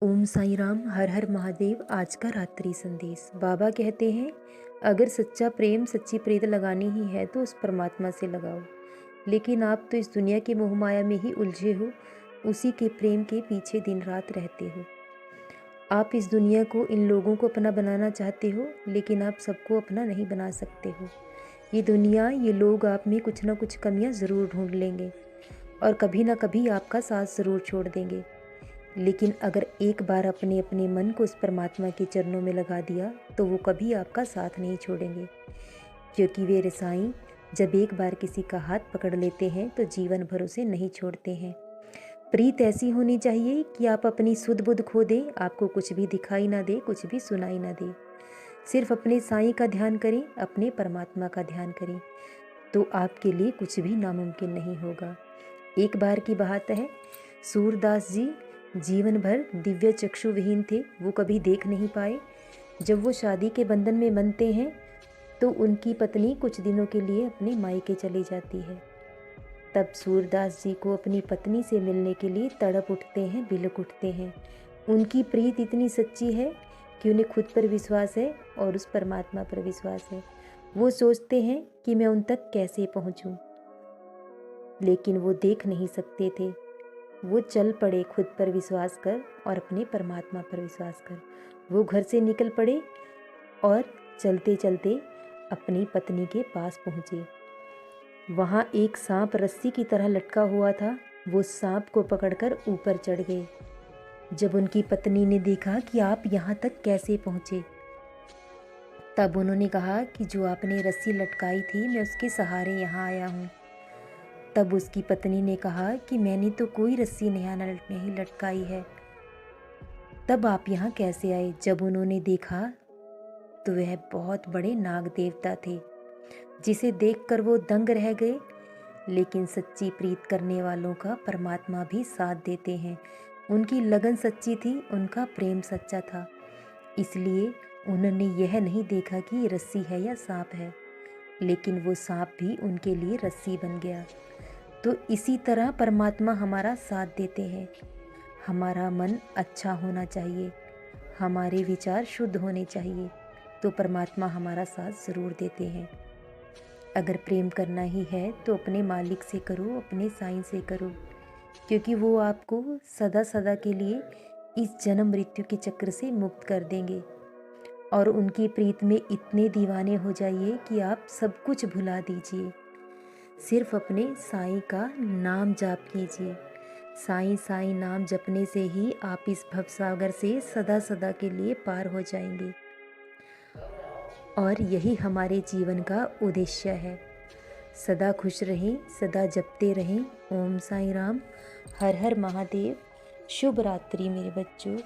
ओम साईं राम। हर हर महादेव। आज का रात्रि संदेश। बाबा कहते हैं, अगर सच्चा प्रेम सच्ची प्रीत लगानी ही है तो उस परमात्मा से लगाओ। लेकिन आप तो इस दुनिया की मोहमाया में ही उलझे हो, उसी के प्रेम के पीछे दिन रात रहते हो। आप इस दुनिया को, इन लोगों को अपना बनाना चाहते हो, लेकिन आप सबको अपना नहीं बना सकते हो। ये दुनिया, ये लोग आप में कुछ ना कुछ कमियां ज़रूर ढूंढ लेंगे और कभी ना कभी आपका साथ ज़रूर छोड़ देंगे। लेकिन अगर एक बार अपने अपने मन को उस परमात्मा के चरणों में लगा दिया तो वो कभी आपका साथ नहीं छोड़ेंगे, क्योंकि वे रसाई जब एक बार किसी का हाथ पकड़ लेते हैं तो जीवन भर उसे नहीं छोड़ते हैं। प्रीत ऐसी होनी चाहिए कि आप अपनी सुध बुध खो दें, आपको कुछ भी दिखाई ना दे, कुछ भी सुनाई ना दे। सिर्फ अपने साईं का ध्यान करें, अपने परमात्मा का ध्यान करें, तो आपके लिए कुछ भी नामुमकिन नहीं होगा। एक बार की बात है, सूरदास जी जीवन भर दिव्य चक्षु विहीन थे, वो कभी देख नहीं पाए। जब वो शादी के बंधन में बंधते हैं तो उनकी पत्नी कुछ दिनों के लिए अपने मायके चली जाती है। तब सूरदास जी को अपनी पत्नी से मिलने के लिए तड़प उठते हैं, बिलक उठते हैं। उनकी प्रीत इतनी सच्ची है कि उन्हें खुद पर विश्वास है और उस परमात्मा पर विश्वास है। वो सोचते हैं कि मैं उन तक कैसे पहुंचूं, लेकिन वो देख नहीं सकते थे। वो चल पड़े खुद पर विश्वास कर और अपने परमात्मा पर विश्वास कर। वो घर से निकल पड़े और चलते चलते अपनी पत्नी के पास पहुँचे। वहाँ एक सांप रस्सी की तरह लटका हुआ था। वो सांप को पकड़कर ऊपर चढ़ गए। जब उनकी पत्नी ने देखा कि आप यहाँ तक कैसे पहुँचे, तब उन्होंने कहा कि जो आपने रस्सी लटकाई थी, मैं उसके सहारे यहाँ आया हूँ। तब उसकी पत्नी ने कहा कि मैंने तो कोई रस्सी नहीं लटकाई है, तब आप यहाँ कैसे आए? जब उन्होंने देखा तो वह बहुत बड़े नाग देवता थे, जिसे देखकर वो दंग रह गए। लेकिन सच्ची प्रीत करने वालों का परमात्मा भी साथ देते हैं। उनकी लगन सच्ची थी, उनका प्रेम सच्चा था, इसलिए उन्होंने यह नहीं देखा कि ये रस्सी है या सांप है, लेकिन वो सांप भी उनके लिए रस्सी बन गया। तो इसी तरह परमात्मा हमारा साथ देते हैं। हमारा मन अच्छा होना चाहिए, हमारे विचार शुद्ध होने चाहिए, तो परमात्मा हमारा साथ ज़रूर देते हैं। अगर प्रेम करना ही है तो अपने मालिक से करो, अपने साईं से करो, क्योंकि वो आपको सदा सदा के लिए इस जन्म मृत्यु के चक्र से मुक्त कर देंगे। और उनकी प्रीत में इतने दीवाने हो जाइए कि आप सब कुछ भुला दीजिए। सिर्फ अपने साईं का नाम जाप कीजिए। साईं साईं नाम जपने से ही आप इस भवसागर से सदा सदा के लिए पार हो जाएंगे। और यही हमारे जीवन का उद्देश्य है। सदा खुश रहें, सदा जपते रहें। ओम साईं राम। हर हर महादेव। शुभ रात्रि मेरे बच्चों।